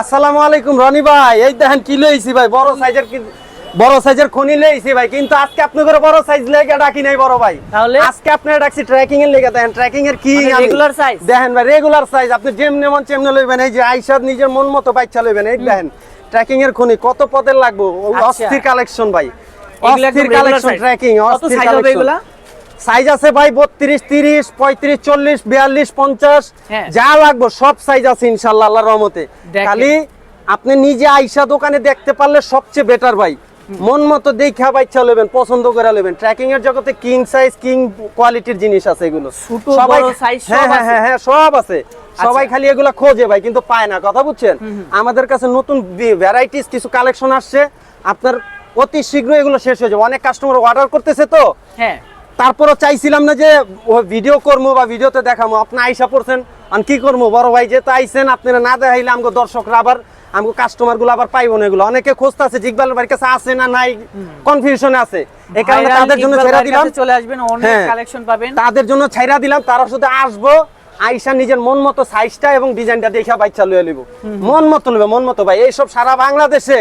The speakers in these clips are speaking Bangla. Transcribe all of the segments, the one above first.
আসসালামু আলাইকুম রনি ভাই, এই দেখেন কি লইছি ভাই, বড় সাইজের খনি লইছি ভাই, কিন্তু আজকে আপনাদের বড় সাইজ লেগে ডাকি নাই বড় ভাই। তাহলে আজকে আপনারা ডাকছি ট্র্যাকিং এর লেগে। দেখেন ট্র্যাকিং এর কি রেগুলার সাইজ দেখেন ভাই, রেগুলার সাইজ আপনি যেমনে মন তেমনে লইবেন। এই যে আইসাদ নিজের মন মতো বাইচ্চা লইবেন। এই দেখেন ট্র্যাকিং এর খনি কত পদের লাগবে, অস্থির কালেকশন ভাই, অস্থির কালেকশন ট্র্যাকিং, অস্থির কালেকশন। সাইজ আছে ভাই 32, 30, 35, 40, 42, 50 যা লাগবে সব সাইজ আছে ইনশাআল্লাহ আল্লাহর রহমতে। খালি আপনি নিজে আইসা দোকানে দেখতে পারলে সবচেয়ে বেটার ভাই। মন মতো দেখা বাইচ্চা লবেন, পছন্দ করে লবেন। ট্র্যাকিং এর জগতে কিং সাইজ, কিং কোয়ালিটির জিনিস আছে এগুলো। সবাই সাইজ সব আছে। হ্যাঁ সব আছে। সবাই খালি এগুলা খোঁজে ভাই, কিন্তু পায় না। কথা বুঝছেন? আমাদের কাছে নতুন ভ্যারাইটিস কিছু কালেকশন আসছে, আপনার অতি শীঘ্র এগুলো শেষ হয়ে যাবে। অনেক কাস্টমার অর্ডার করতেছে তো, হ্যাঁ, তারপরও চাইছিলাম না যে ভিডিও করবো বা ভিডিওতে দেখাবো। আপনি আইসা পড়ছেন, আমি কি করবো বড় ভাই, যেহেতু আইসেন আপনারা না দেখাইলে আমাকে দর্শকরা আবার আমাকে কাস্টমার গুলো আবার পাইবো না। এগুলো অনেকে খুঁজতেছে জিকবাল ভাইয়ের কাছে আছে না নাই, কনফিউশনে আছে। এই কারণে তাদের জন্য ছাইরা দিলাম, চলে আসবেন, অনেক কালেকশন পাবেন। তাদের জন্য ছাইরা দিলাম। তারা শুধু আসবো, আইসা নিজের মন মতো সাইজটা এবং ডিজাইনটা দেখা বাইচা লইয়া লিব, মন মতো লইবে, মন মতো ভাই। এইসব সারা বাংলাদেশে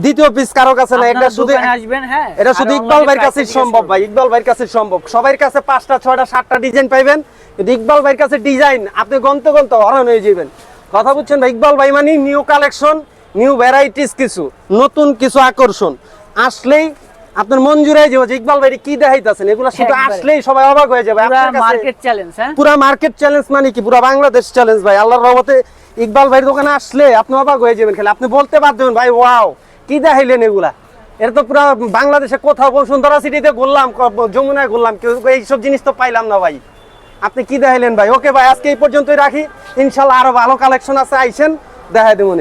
দ্বিতীয় পিস কারো কাছে না, এটা শুধু আসবেন। হ্যাঁ, এটা শুধু ইকবাল ভাইয়ের কাছে সম্ভব ভাই, ইকবাল ভাইয়ের কাছে সম্ভব। সবার কাছে 5টা 6টা 7টা ডিজাইন পাইবেন, কিন্তু ইকবাল ভাইয়ের কাছে ডিজাইন আপনি গন্তে গন্তে হরণ হয়ে যাবেন। কথা বুঝছেন ভাই? ইকবাল ভাই মানে নিউ কালেকশন, নিউ ভ্যারাইটিস, কিছু নতুন কিছু আকর্ষণ আসলেই আপনার মন জুড়াই যাবে যে ইকবাল ভাই কি দেখাইতেছেন। এগুলো শুধু আসলেই সবাই অবাক হয়ে যাবে। পুরো মার্কেট চ্যালেঞ্জ, হ্যাঁ, পুরো মার্কেট চ্যালেঞ্জ মানে কি পুরো বাংলাদেশ চ্যালেঞ্জ ভাই। আল্লাহর রহমতে ইকবাল ভাইয়ের দোকানে আসলে আপনি অবাক হয়ে যাবেন। খালি আপনি বলতে বাধ্য হবেন ভাই ওয়াও কি দেখাইলেন এগুলা। এটা তো পুরো বাংলাদেশে কোথাও বসুন্ধরা সিটিতে ঘুরলাম, যমুনায় ঘুরলাম, এইসব জিনিস তো পাইলাম না ভাই। আপনি কি দেখাইলেন ভাই? ওকে ভাই, আজকে এই পর্যন্তই রাখি। ইনশাল্লাহ আরো ভালো কালেকশন আছে, আইসেন দেখাই দেবো।